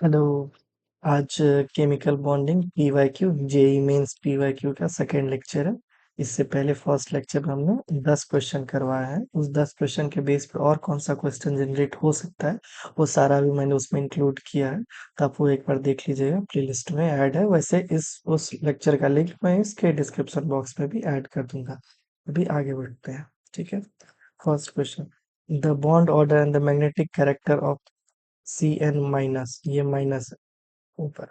Hello. आज chemical bonding PYQ JEE mains PYQ का second lecture है। इससे पहले फर्स्ट लेक्चर में हमने 10 क्वेश्चन करवाया है। उस 10 क्वेश्चन के बेस पर और कौन सा क्वेश्चन जनरेट हो सकता है वो सारा भी मैंने उसमें इंक्लूड किया है। तो आप वो एक बार देख लीजिएगा, प्लेलिस्ट में ऐड है। वैसे इस उस लेक्चर का लिंक मैं इसके डिस्क्रिप्शन बॉक्स में भी ऐड कर दूंगा। अभी आगे बढ़ते हैं। ठीक है। First question, the bond order and the magnetic character of CN-, ये माइनस है ऊपर।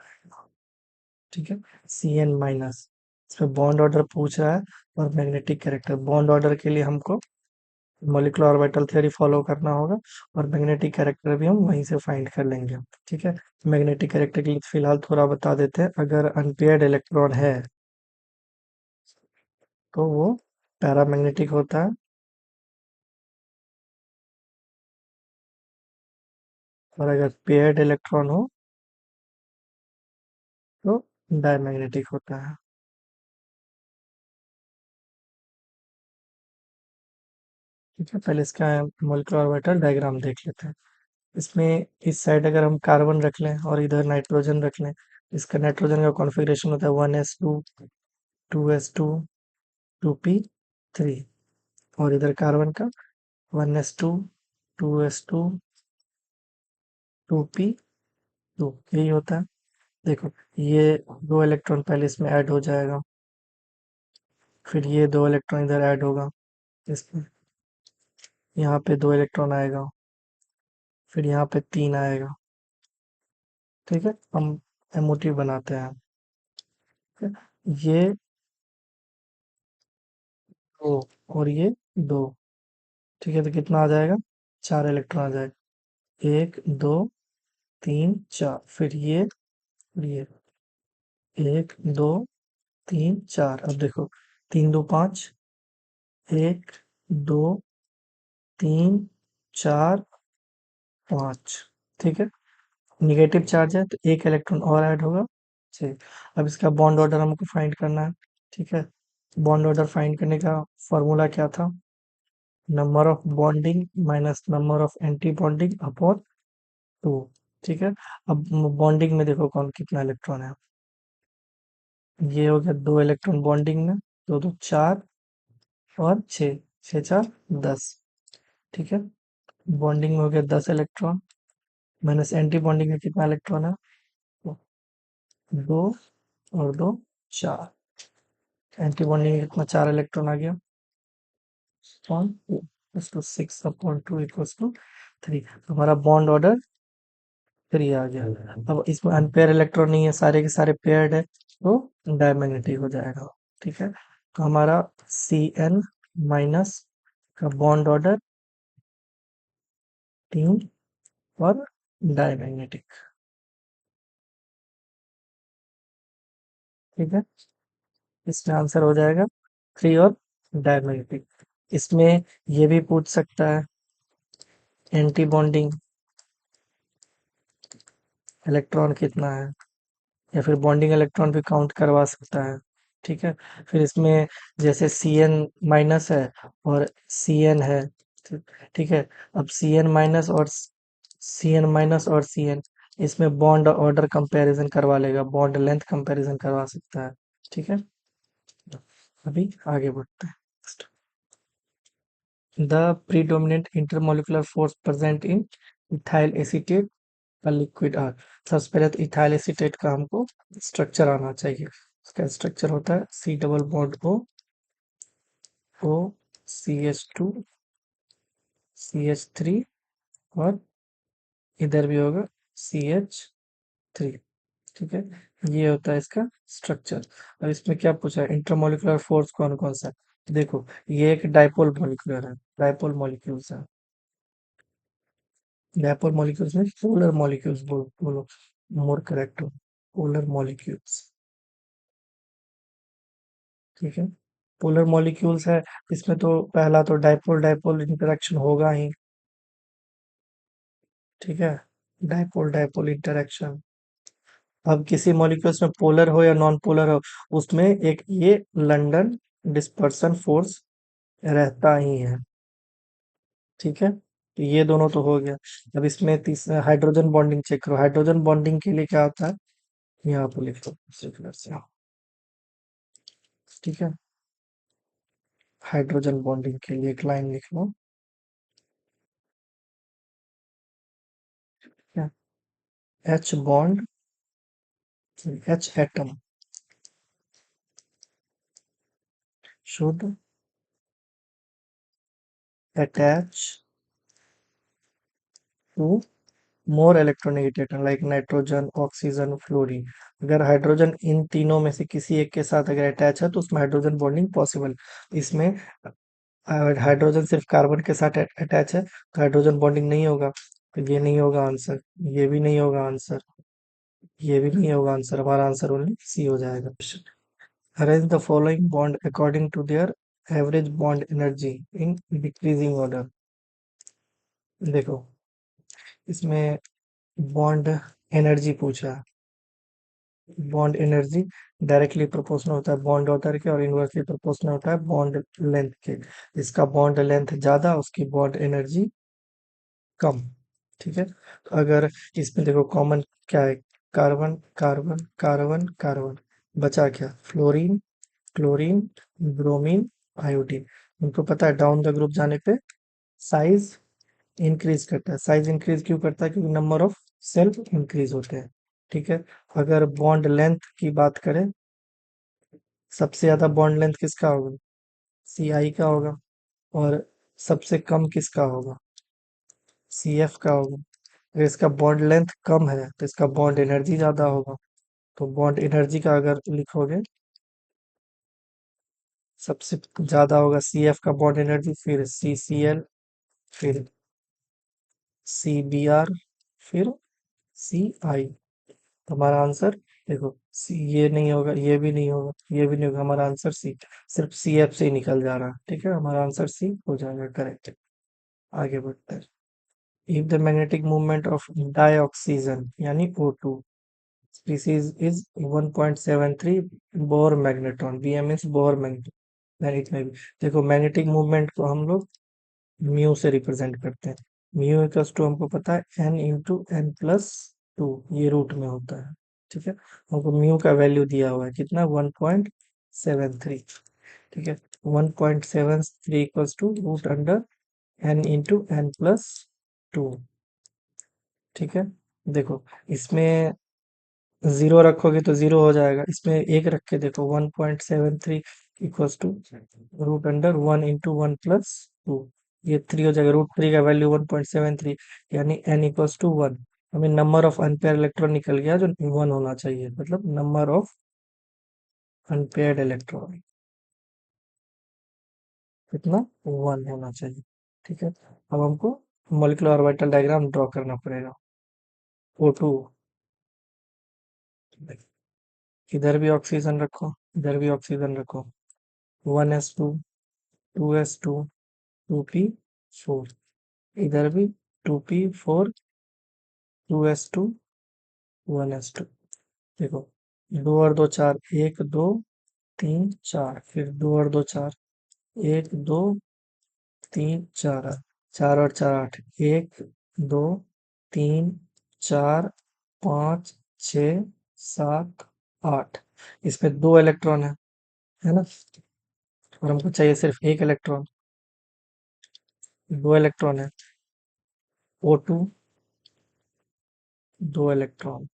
ठीक है। CN-, इसमें बॉन्ड ऑर्डर पूछ रहा है और मैग्नेटिक कैरेक्टर। बॉन्ड ऑर्डर के लिए हमको मॉलिक्यूलर ऑर्बिटल थ्योरी फॉलो करना होगा और मैग्नेटिक कैरेक्टर भी हम वहीं से फाइंड कर लेंगे। ठीक है। मैग्नेटिक कैरेक्टर के लिए फिलहाल थोड़ा बता देते हैं। अगर अनपेयर्ड इलेक्ट्रॉन है तो वो पैरामैग्नेटिक होता है, और अगर पेयर्ड इलेक्ट्रॉन हो तो डायमैग्नेटिक होता है। ठीक है, पहले इसका मॉलिक्यूलर ऑर्बिटल डायग्राम देख लेते हैं। इसमें इस साइड अगर हम कार्बन रख लें और इधर नाइट्रोजन रख लें, इसका नाइट्रोजन का कॉन्फ़िगरेशन होता है 1s2, 2s2, 2p3, और इधर कार्बन का 1s2, 2s2, 2p2, यही होता है। देखो, ये दो इलेक्ट्रॉन पहले इसमें ऐड हो जाएगा, फिर ये दो इलेक्ट्रॉन इधर ऐड होगा इसमें, यहाँ पे दो इलेक्ट्रॉन आएगा, फिर यहाँ पे तीन आएगा। ठीक है, हम एमओटी बनाते हैं। ठीक है? ये दो और ये दो। ठीक है, तो कितना आ जाएगा? चार इलेक्ट्रॉन आ जाएगा। एक, दो, तीन, चार। फिर ये एक, दो, तीन, चार। अब देखो, तीन दो पाँच, एक, दो, तीन, चार, पाँच। ठीक है, निगेटिव चार्ज है तो एक इलेक्ट्रॉन और ऐड होगा, छः। अब इसका बॉन्ड ऑर्डर हमको फाइंड करना है। ठीक है, बॉन्ड ऑर्डर फाइंड करने का फॉर्मूला क्या था? Number of bonding minus number of anti bonding upon two. ठीक है, अब बॉन्डिंग में देखो कौन कितना इलेक्ट्रॉन है। ये हो गया दो इलेक्ट्रॉन बॉन्डिंग में, दो दो चार, और छः, छः चार 10। ठीक है, बॉन्डिंग में हो गया 10 इलेक्ट्रॉन, माइनस एंटी बॉन्डिंग में कितना इलेक्ट्रॉन है? तो दो और दो, चार। एंटी बॉन्डिंग में कितना? चार इलेक्ट्रॉन आ गया। Upon two, equals to 6 upon 2 equals to 3। हमारा बॉन्ड ऑर्डर 3 आ गया। अब इसमें अनपेयर इलेक्ट्रॉन नहीं है, सारे के सारे पेयर्ड है, तो डायमैग्नेटिक हो जाएगा। ठीक है, तो हमारा CN- का बॉन्ड ऑर्डर 3 और डायमैग्नेटिक। ठीक है, इसमें आंसर हो जाएगा 3 और डायमैग्नेटिक। इसमें ये भी पूछ सकता है, एंटी बॉन्डिंग इलेक्ट्रॉन कितना है, या फिर बॉन्डिंग इलेक्ट्रॉन भी काउंट करवा सकता है। ठीक है, फिर इसमें जैसे CN- है और CN है। ठीक है, अब CN- और CN इसमें बॉन्ड ऑर्डर कंपैरिजन करवा लेगा, बॉन्ड लेंथ कंपैरिजन करवा सकता है। ठीक है, अभी आगे बढ़ते हैं। The predominant intermolecular force present in ethyl acetate का लिक्विड आर। सबसे पहले तो इथाइल एसीटेट का हमको स्ट्रक्चर आना चाहिए। इसका स्ट्रक्चर होता है C double bond O CH2CH3, और इधर भी होगा CH3। ठीक है, ये होता है इसका स्ट्रक्चर। अब इसमें क्या पूछा है? इंटरमोलिकुलर फोर्स कौन कौन सा है? देखो, ये एक डाइपोल मॉलिक्यूलर है, डाइपोल मॉलिक्यूल्स है। डाइपोल मॉलिक्यूल्स में पोलर मॉलिक्यूल्स बोलो, मोर करेक्ट हो, पोलर मॉलिक्यूल्स। ठीक है, पोलर मॉलिक्यूल्स है, इसमें तो पहला तो डाइपोल डाइपोल इंटरेक्शन होगा ही। ठीक है, डाइपोल डाइपोल इंटरेक्शन। अब किसी मॉलिक्यूल्स में पोलर हो या नॉन पोलर हो, उसमें एक ये लंदन डिस्पर्सन फोर्स रहता ही है। ठीक है, तो ये दोनों तो हो गया। अब इसमें तीसरा हाइड्रोजन बॉन्डिंग चेक करो। हाइड्रोजन बॉन्डिंग के लिए क्या होता है, यहाँ पे लिख दो दूसरे कलर से। ठीक है, हाइड्रोजन बॉन्डिंग के लिए एक लाइन लिख लो। क्या, H bond, H atom should attach to more electronegative atom like nitrogen, oxygen, fluorine. अगर हाइड्रोजन इन तीनों में से किसी एक के साथ अगर अटैच है तो उसमें हाइड्रोजन बॉन्डिंग पॉसिबल। इसमें हाइड्रोजन सिर्फ कार्बन के साथ अटैच है तो हाइड्रोजन बॉन्डिंग नहीं होगा, तो ये नहीं होगा आंसर। ये भी नहीं होगा आंसर, ये भी नहीं होगा आंसर। हमारा आंसर ओनली सी हो जाएगा। Arrange the following bond according to their average bond energy in decreasing order. देखो, इसमें बॉन्ड एनर्जी पूछा है। बॉन्ड एनर्जी डायरेक्टली प्रोपोर्शनल होता है बॉन्ड ऑर्डर के, और इनवर्सली प्रोपोर्शनल होता है बॉन्ड लेंथ के। इसका बॉन्ड लेंथ ज्यादा, उसकी बॉन्ड एनर्जी कम। ठीक है, तो अगर इसमें देखो कॉमन क्या है, कार्बन कार्बन कार्बन कार्बन, बचा क्या, फ्लोरीन, क्लोरीन, ब्रोमीन, आयोडीन। उनको पता है डाउन द ग्रुप जाने पे साइज इंक्रीज करता है। साइज इंक्रीज क्यों करता है, क्योंकि नंबर ऑफ सेल्फ इंक्रीज होते हैं। ठीक है, अगर बॉन्ड लेंथ की बात करें, सबसे ज्यादा बॉन्ड लेंथ किसका होगा, सी आई का होगा। और सबसे कम किसका होगा, सी एफ का होगा। अगर इसका बॉन्ड लेंथ कम है तो इसका बॉन्ड एनर्जी ज्यादा होगा। तो बॉन्ड एनर्जी का अगर लिखोगे, सबसे ज्यादा होगा सी एफ का बॉन्ड एनर्जी, फिर सी सी एल, फिर सी बी आर, फिर सी आई। हमारा आंसर देखो सी, ये नहीं होगा, ये भी नहीं होगा, ये भी नहीं होगा। हमारा आंसर सी, सिर्फ सी एफ से ही निकल जा रहा है। ठीक है, हमारा आंसर सी हो जाएगा करेक्ट। आगे बढ़ते हैं। If the magnetic movement of dioxygen यानी O2 species is 1.73 Bohr magnetron, BM means Bohr magnet, then it may be। देखो मैग्नेटिक मूवमेंट को हम लोग म्यू से रिप्रेजेंट करते हैं। म्यू इक्वल्स टू हमको पता है N into N plus two, ये रूट में होता है। ठीक है, हमको म्यू का वैल्यू दिया हुआ है कितना, 1.73। ठीक है, 1.73 equals to root under N into N plus two. ठीक है, देखो इसमें जीरो रखोगे तो जीरो हो जाएगा, इसमें एक रख के देखो 1.73 equals to root under one into one plus two. ये थ्री हो जाएगा, रूट थ्री का वैल्यू 1.73, यानी एन इक्वल्स टू वन। हमें नंबर ऑफ अनपेयर इलेक्ट्रॉन निकल गया जो वन होना चाहिए, मतलब नंबर ऑफ अनपेयर्ड इलेक्ट्रॉन कितना, वन होना चाहिए। ठीक है, अब हमको मॉलिक्यूलर ऑर्बिटल डायग्राम ड्रॉ करना पड़ेगा। O2, इधर भी ऑक्सीजन रखो, इधर भी ऑक्सीजन रखो, 1s2, 2s2, 2p4, इधर भी 2p4, 2s2, 1s2। देखो, दो और दो चार, एक दो तीन चार, फिर दो और दो चार, एक दो तीन चार, चार और चार आठ, एक दो तीन चार पाँच छ सात आठ। इसमें दो इलेक्ट्रॉन है ना, और हमको चाहिए सिर्फ एक इलेक्ट्रॉन। दो इलेक्ट्रॉन है, O2 दो इलेक्ट्रॉन।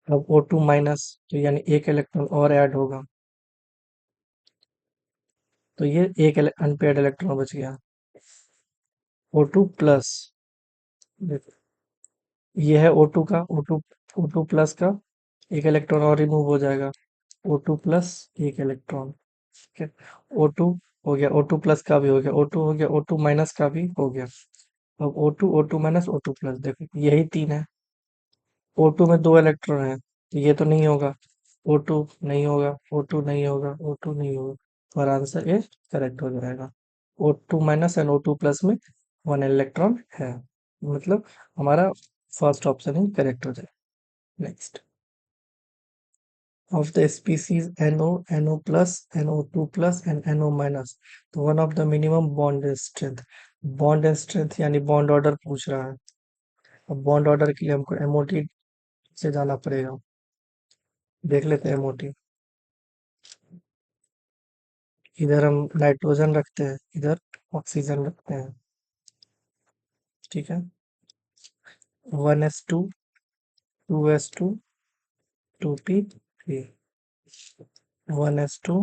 अब O2 माइनस, तो यानी एक इलेक्ट्रॉन और ऐड होगा, तो ये एक अनपेयर्ड इलेक्ट्रॉन बच गया। O2 प्लस, देखो ये है O2 का, O2 प्लस का एक इलेक्ट्रॉन और रिमूव हो जाएगा, O2 प्लस एक इलेक्ट्रॉन। ठीक है, O2 हो गया, O2 प्लस का भी हो गया, O2 हो गया, O2 माइनस का भी हो गया। अब O2 माइनस O2 प्लस, देखो यही तीन है। O2 में दो इलेक्ट्रॉन है तो ये तो नहीं होगा, O2 नहीं होगा, O2 नहीं होगा, O2 नहीं होगा, और आंसर ए करेक्ट हो जाएगा। O2 minus and O2 plus में वन इलेक्ट्रॉन है, मतलब हमारा फर्स्ट ऑप्शन ही करेक्ट हो जाएगा। Next, of the species NO, NO plus, NO2 plus and NO minus. तो one of the minimum bond strength. Bond strength यानी बॉन्ड ऑर्डर पूछ रहा है. अब बॉन्ड ऑर्डर के लिए हमको एमओटी से जाना पड़ेगा. देख लेते हैं एमओटी. इधर हम नाइट्रोजन रखते हैं, इधर ऑक्सीजन रखते हैं. ठीक है. 1s2, 2s2, 2p3. 1s2,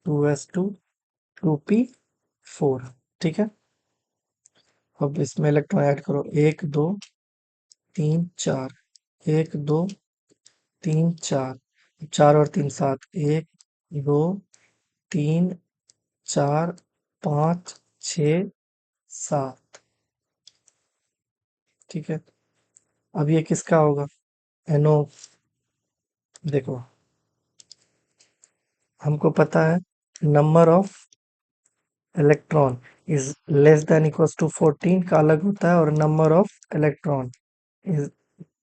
2s2, 2p4. ठीक है. अब इसमें इलेक्ट्रॉन ऐड करो. 1 2 3 4. 1 2 3 4. 4 और 3 7. 1 2 3 4 5 6 7. ठीक है. अब ये किसका होगा? एनओ. देखो, हमको पता है number of electron is less than equals to 14 का अलग होता है, और number of electron is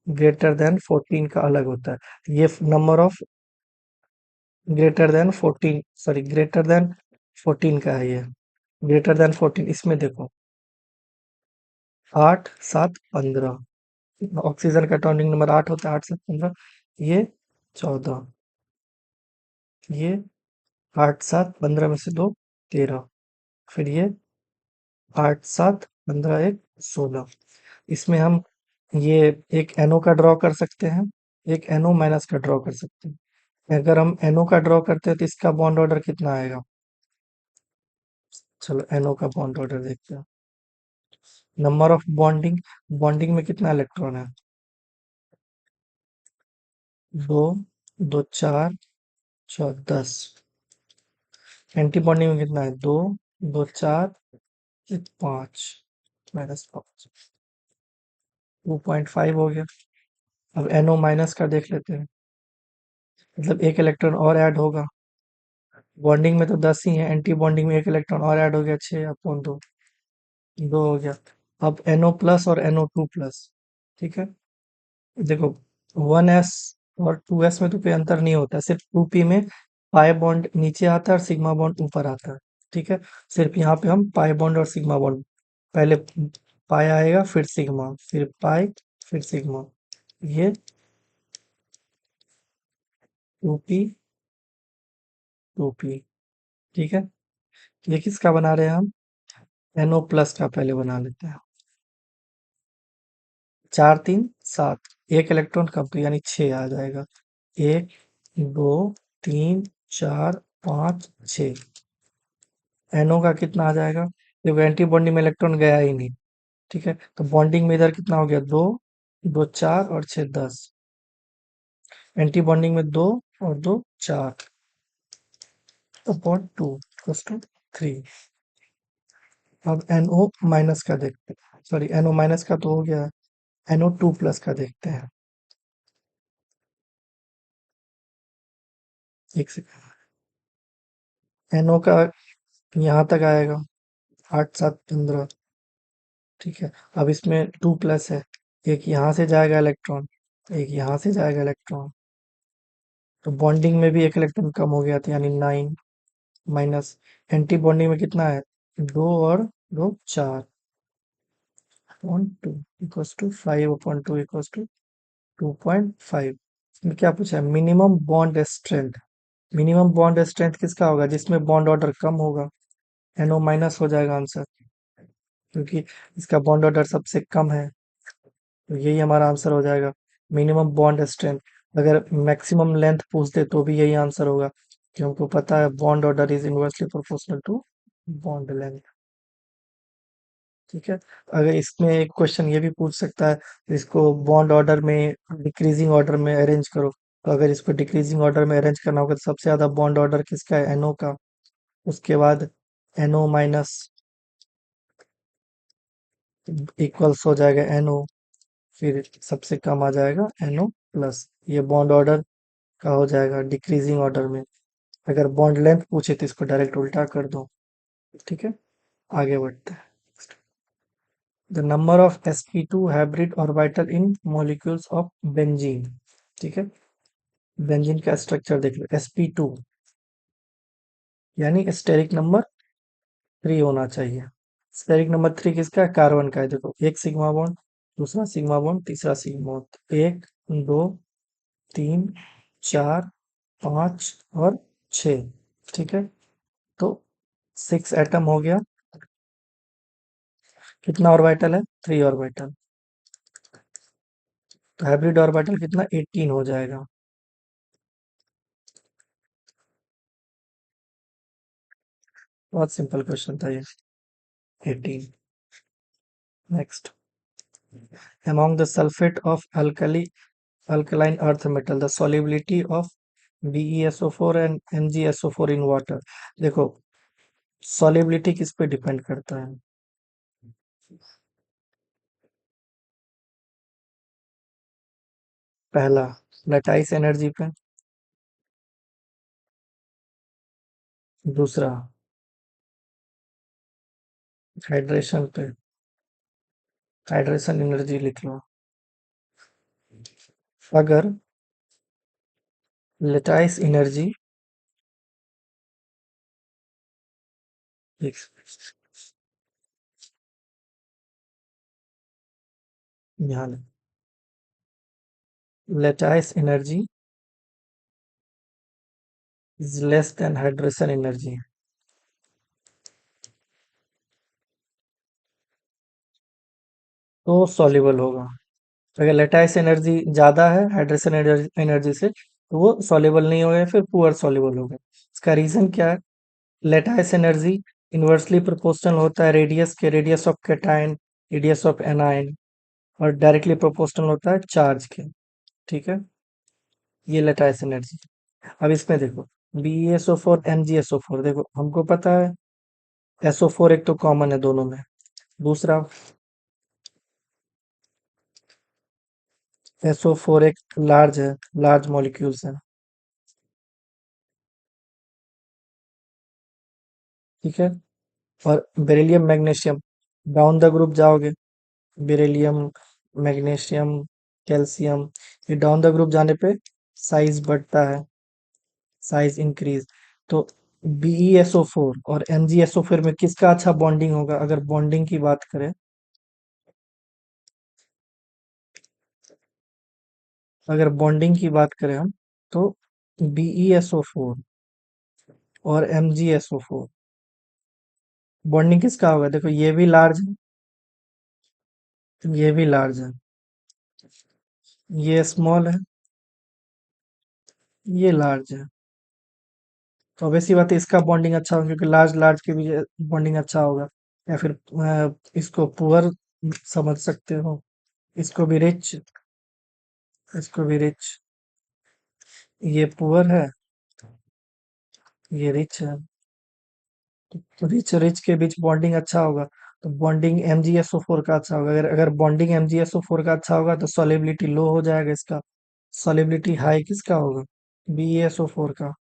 greater than 14 का अलग होता है. ये number of greater than 14, sorry, greater than 14 का है ये. Greater than 14. इसमें देखो, 8 7 15. ऑक्सीजन का अटॉमिक नंबर 8 होता है. 8 7 15. ये 14. ये 8 7 15 में से 2 13. फिर ये 8 7 15 1 16. इसमें हम ये एक NO का ड्रॉ कर सकते हैं, एक NO माइनस का ड्रॉ कर सकते हैं. अगर हम NO का ड्रॉ करते हैं तो इसका बॉन्ड ऑर्डर कितना आएगा? चलो NO का बॉन्ड ऑर्डर देखते हैं. Number of bonding. बॉन्डिंग में कितना इलेक्ट्रॉन है? 2 2 4 4 10. एंटी बॉन्डिंग में कितना है? 2 2 4 5 -5. 2.5 हो गया. अब NO माइनस का देख लेते हैं. मतलब एक इलेक्ट्रॉन और ऐड होगा. बॉन्डिंग में तो 10 ही है, एंटी बॉन्डिंग में एक इलेक्ट्रॉन और ऐड हो गया. 6/2. 2 हो गया. अब NO प्लस और NO2 प्लस. ठीक है. देखो, 1s और 2s में तो कोई अंतर नहीं होता, सिर्फ 2p में पाई बॉन्ड नीचे आता है और सिग्मा बॉन्ड ऊपर आता है. ठीक है. सिर्फ यहाँ पे हम पाई बॉन्ड और सिग्मा बॉन्ड, पहले पाई आएगा, फिर सिग्मा, फिर पाई, फिर सिग्मा. ये 2p 2p. ठीक है. ये किसका बना रहे हैं हम? NO प्लस का पहले बना लेते हैं. 4 3 7. एक इलेक्ट्रॉन कम, तो यानी 6 आ जाएगा. 1 2 3 4 5 6. NO का कितना आ जाएगा? देखो, एंटी बॉन्डिंग में इलेक्ट्रॉन गया ही नहीं. ठीक है. तो बॉन्डिंग में इधर कितना हो गया? 2 2 4 और 6 10. एंटी बॉन्डिंग में 2 और 2 4. Upon 2 equals to 3. अब NO माइनस का देखते हैं. सॉरी, NO माइनस का तो हो गया. NO2 प्लस का देखते हैं. एक सेकंड. NO का यहाँ तक आएगा. 8 7 15. ठीक है. अब इसमें 2 प्लस है. एक यहाँ से जाएगा इलेक्ट्रॉन, एक यहाँ से जाएगा इलेक्ट्रॉन. तो बॉन्डिंग में भी एक इलेक्ट्रॉन कम हो गया था, यानी 9 माइनस. एंटी बॉन्डिंग में कितना है? 2 और 2 4. Upon 2 equals to 5/2 equals to 2.5. इसमें क्या पूछा है? Minimum bond strength. Minimum bond strength किसका होगा? जिसमें बॉन्ड ऑर्डर कम होगा. NO माइनस हो जाएगा आंसर, क्योंकि इसका बॉन्ड ऑर्डर सबसे कम है. तो यही हमारा आंसर हो जाएगा, मिनिमम बॉन्ड स्ट्रेंथ. अगर मैक्सिमम लेंथ पूछ दे तो भी यही आंसर होगा, कि हमको पता है bond order is inversely proportional to bond length. ठीक है. अगर इसमें एक क्वेश्चन ये भी पूछ सकता है, इसको बॉन्ड ऑर्डर में डिक्रीजिंग ऑर्डर में अरेंज करो. तो अगर इसको डिक्रीजिंग ऑर्डर में अरेंज करना होगा तो सबसे ज्यादा बॉन्ड ऑर्डर किसका है? NO का. उसके बाद NO माइनस इक्वल्स हो जाएगा NO. फिर सबसे कम आ जाएगा NO प्लस. ये बॉन्ड ऑर्डर का हो जाएगा डिक्रीजिंग ऑर्डर में. अगर बॉन्ड लेंथ पूछे तो इसको डायरेक्ट उल्टा कर दो. ठीक है. आगे बढ़ते हैं. The number of sp2 hybrid orbital in molecules of benzene. ठीक है. बेंजीन का स्ट्रक्चर देख लो, sp2, यानी स्टेरिक नंबर 3 होना चाहिए। स्टेरिक नंबर 3 किसका है? कार्बन का है। देखो, एक सिग्मा बॉन्ड, दूसरा सिग्मा बॉन्ड, तीसरा सिग्मा बॉन्ड, 1 2 3 4 5 और 6। ठीक है, तो 6 एटम हो गया। कितना ऑर्बिटल है? 3 ऑर्बिटल। तो हाइब्रिड ऑर्बिटल कितना? 18 हो जाएगा। बहुत सिंपल क्वेश्चन था ये। 18। Next, among the sulfate of alkaline earth metal, the solubility of BeSO4 and MgSO4 in water। देखो, solubility किस पे डिपेंड करता है? पहला, लैटिस एनर्जी पे। दूसरा, हाइड्रेशन पे। हाइड्रेशन एनर्जी लिख लो। अगर लैटिस एनर्जी, ध्यान, lattice energy is less then hydration energy, तो सॉल्युबल होगा। अगर लैटिस एनर्जी ज्यादा है हाइड्रेशन एनर्जी से, तो वो सॉल्युबल नहीं होगा, फिर पुअर सॉल्युबल होगा। इसका रीजन क्या है? लैटिस एनर्जी इन्वर्सली प्रोपोर्शनल होता है रेडियस के, radius of cation, radius of anion, और डायरेक्टली प्रोपोर्शनल होता है चार्ज के। ठीक है, ये लैटिस एनर्जी। अब इसमें देखो, BeSO4 MgSO4, देखो हमको पता है SO4 एक तो कॉमन है दोनों में। दूसरा, SO4 एक लार्ज है, लार्ज मॉलिक्यूल्स है। ठीक है, और beryllium magnesium, down the group जाओगे, बेरिलियम, मैग्नीशियम, कैल्शियम, ये डाउन द ग्रुप जाने पे साइज बढ़ता है, साइज इंक्रीज। तो BeSO4 और MgSO4 में किसका अच्छा बॉन्डिंग होगा? अगर बॉन्डिंग की बात करें, हम, तो BeSO4 और MgSO4 बॉन्डिंग किसका होगा? देखो, ये भी लार्ज है, ये भी लार्ज है, ये स्मॉल है, ये लार्ज है। तो ऑब्वियस सी बात है इसका बॉन्डिंग अच्छा होगा, क्योंकि लार्ज लार्ज के भी बॉन्डिंग अच्छा होगा। या फिर इसको पुअर समझ सकते हो, इसको भी रिच, इसको भी रिच। ये पुअर है, ये रिच है। तो रिच रिच के बीच बॉन्डिंग अच्छा होगा, तो बॉन्डिंग MgSO4 का अच्छा होगा। अगर अगर बॉन्डिंग MgSO4 का अच्छा होगा, तो सॉलिबिलिटी लो हो जाएगा इसका, सॉलिबिलिटी हाई किसका होगा? BeSO4 का।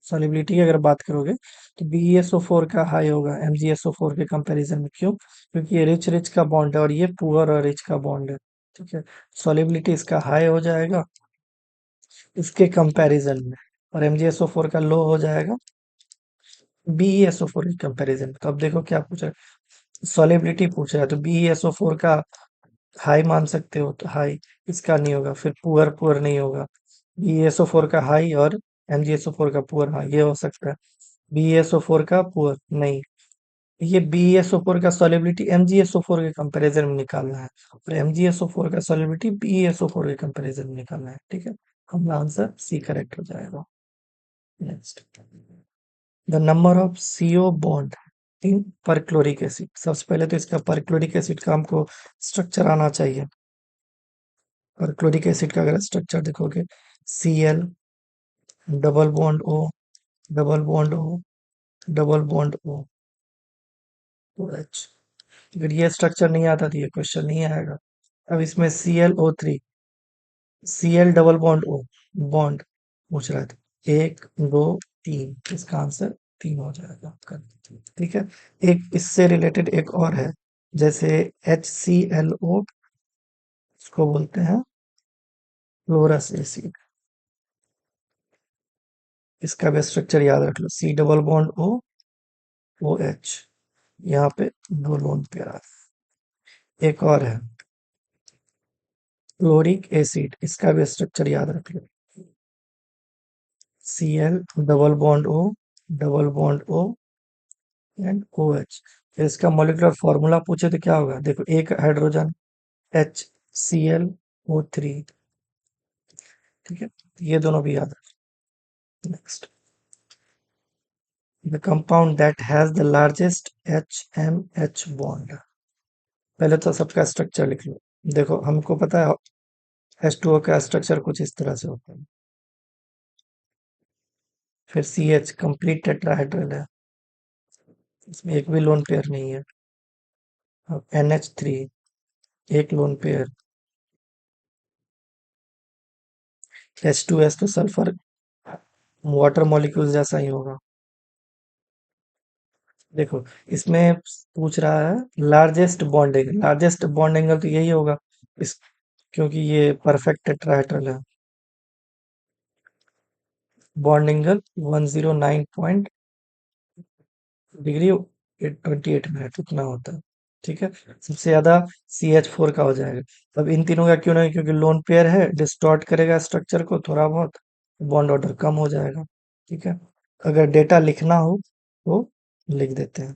सॉलिबिलिटी की अगर बात करोगे, तो BeSO4 का हाई होगा MgSO4 के कंपैरिजन में। क्यों? क्योंकि ये रिच रिच का बॉन्ड है और ये पुअर और रिच का बॉन्ड है। ठीक है, सॉलिबिलिटी इसका हाई हो जाएगा इसके कंपैरिजन में, और MgSO4 का लो हो जाएगा BeSO4 के कंपैरिजन में। तो अब देखो क्या पूछ रहा है, सॉलिबिलिटी पूछ रहा है, तो BeSO4 का हाई मान सकते हो, तो हाई इसका नहीं होगा, फिर पुअर पुअर नहीं होगा। BeSO4 का हाई और MgSO4 का पुअर, हाँ ये हो सकता है। BeSO4 का पुअर नहीं, ये BeSO4 का सॉलिबिलिटी MgSO4 के कंपैरिजन में निकालना है, और MgSO4 का सॉलिबिलिटी BeSO4 के कंपैरिजन में निकालना है। ठीक है, हमारा आंसर सी करेक्ट हो जाएगा। Next, the number of CO bond in perchloric acid. सबसे पहले तो इसका परक्लोरिक एसिड का हमको स्ट्रक्चर आना चाहिए। परक्लोरिक एसिड का अगर स्ट्रक्चर देखोगे, Cl, double bond O, double bond O, double bond O, OH। अगर ये स्ट्रक्चर नहीं आता तो ये क्वेश्चन नहीं आएगा। अब इसमें ClO3, Cl double bond O, bond पूछ रहा था, 1 2 3, इसका आंसर 3 हो जाएगा आपका। ठीक है, एक इससे रिलेटेड एक और है, जैसे HClO, इसको बोलते हैं फ्लोरस एसिड, इसका भी स्ट्रक्चर याद रख लो, C double bond O, O H, यहाँ पे दो लोन पेयर आ रहे। एक और है क्लोरिक एसिड, इसका भी स्ट्रक्चर याद रख लो, C L double bond O, double bond O and O H. फिर इसका मॉलिक्यूलर फॉर्मूला पूछे तो क्या होगा, देखो एक hydrogen H, C L O three, ठीक है, ये दोनों भी याद रख। Next, the compound that has the largest H M H bond. पहले तो सबका स्ट्रक्चर लिख लो। देखो हमको पता है H2O का स्ट्रक्चर कुछ इस तरह से होता है। फिर CH कंप्लीट टेट्राहेड्रल है, इसमें एक भी लोन पेयर नहीं है। अब NH3 एक लोन पेयर, H2S तो सल्फर वाटर मॉलिक्यूल जैसा ही होगा। देखो इसमें पूछ रहा है largest bond angle, largest bond angle तो यही होगा इस, क्योंकि ये परफेक्ट टेट्राहेड्रल है। बॉन्ड एंगल 109 डिग्री 28 मिनट उतना होता है, ठीक है। सबसे ज्यादा CH4 का हो जाएगा। अब इन तीनों का क्यों नहीं, क्योंकि लोन पेयर है, डिस्टॉर्ट करेगा स्ट्रक्चर को थोड़ा बहुत, बॉन्ड ऑर्डर कम हो जाएगा, ठीक है। अगर डेटा लिखना हो तो लिख देते हैं,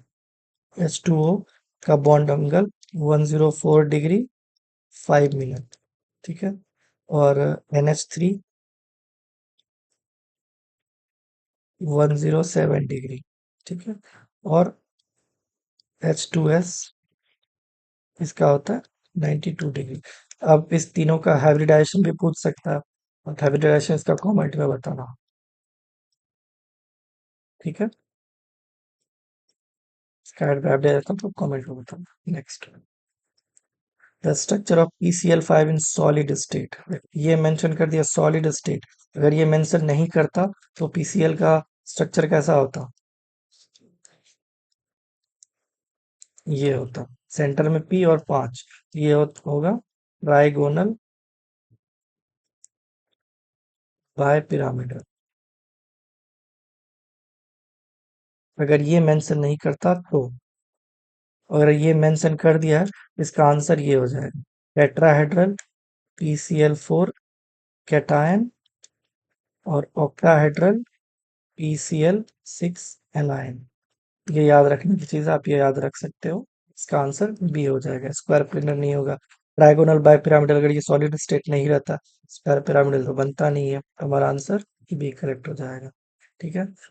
H2O का बॉन्ड एंगल 104 डिग्री 5 मिनट, ठीक है। और NH3 107 डिग्री, ठीक है। और H2S इसका होता है 92 डिग्री। अब इस तीनों का हाइब्रिडाइजेशन भी पूछ सकता है, और हाइब्रिडाइजेशन इसका कमेंट में बताना, ठीक है। इसका हाइब्रिडाइजेशन तो कमेंट में बताना। Next, the structure of PCl5 in solid state, ये मेंशन कर दिया सॉलिड स्टेट। अगर ये मेंशन नहीं करता तो PCl का स्ट्रक्चर कैसा होता, ये होता सेंटर में P और 5, ये होगा ट्राइगोनल बाय पिरामिडल। अगर ये मेंशन नहीं करता तो, अगर ये मेंशन कर दिया है, इसका आंसर ये हो जाएगा टेट्राहेड्रल PCl4 कैटायन और ऑक्टाहेड्रल PCl6 एनायन। ये याद रखने की चीज, आप ये याद रख सकते हो। इसका आंसर बी हो जाएगा, स्क्वायर पिरामिड नहीं होगा। ट्राइगोनल बाय पिरामिडल, अगर ये सॉलिड स्टेट नहीं रहता, स्क्वायर पिरामिडल तो बनता नहीं है, तो हमारा आंसर बी करेक्ट हो जाएगा, ठीक है।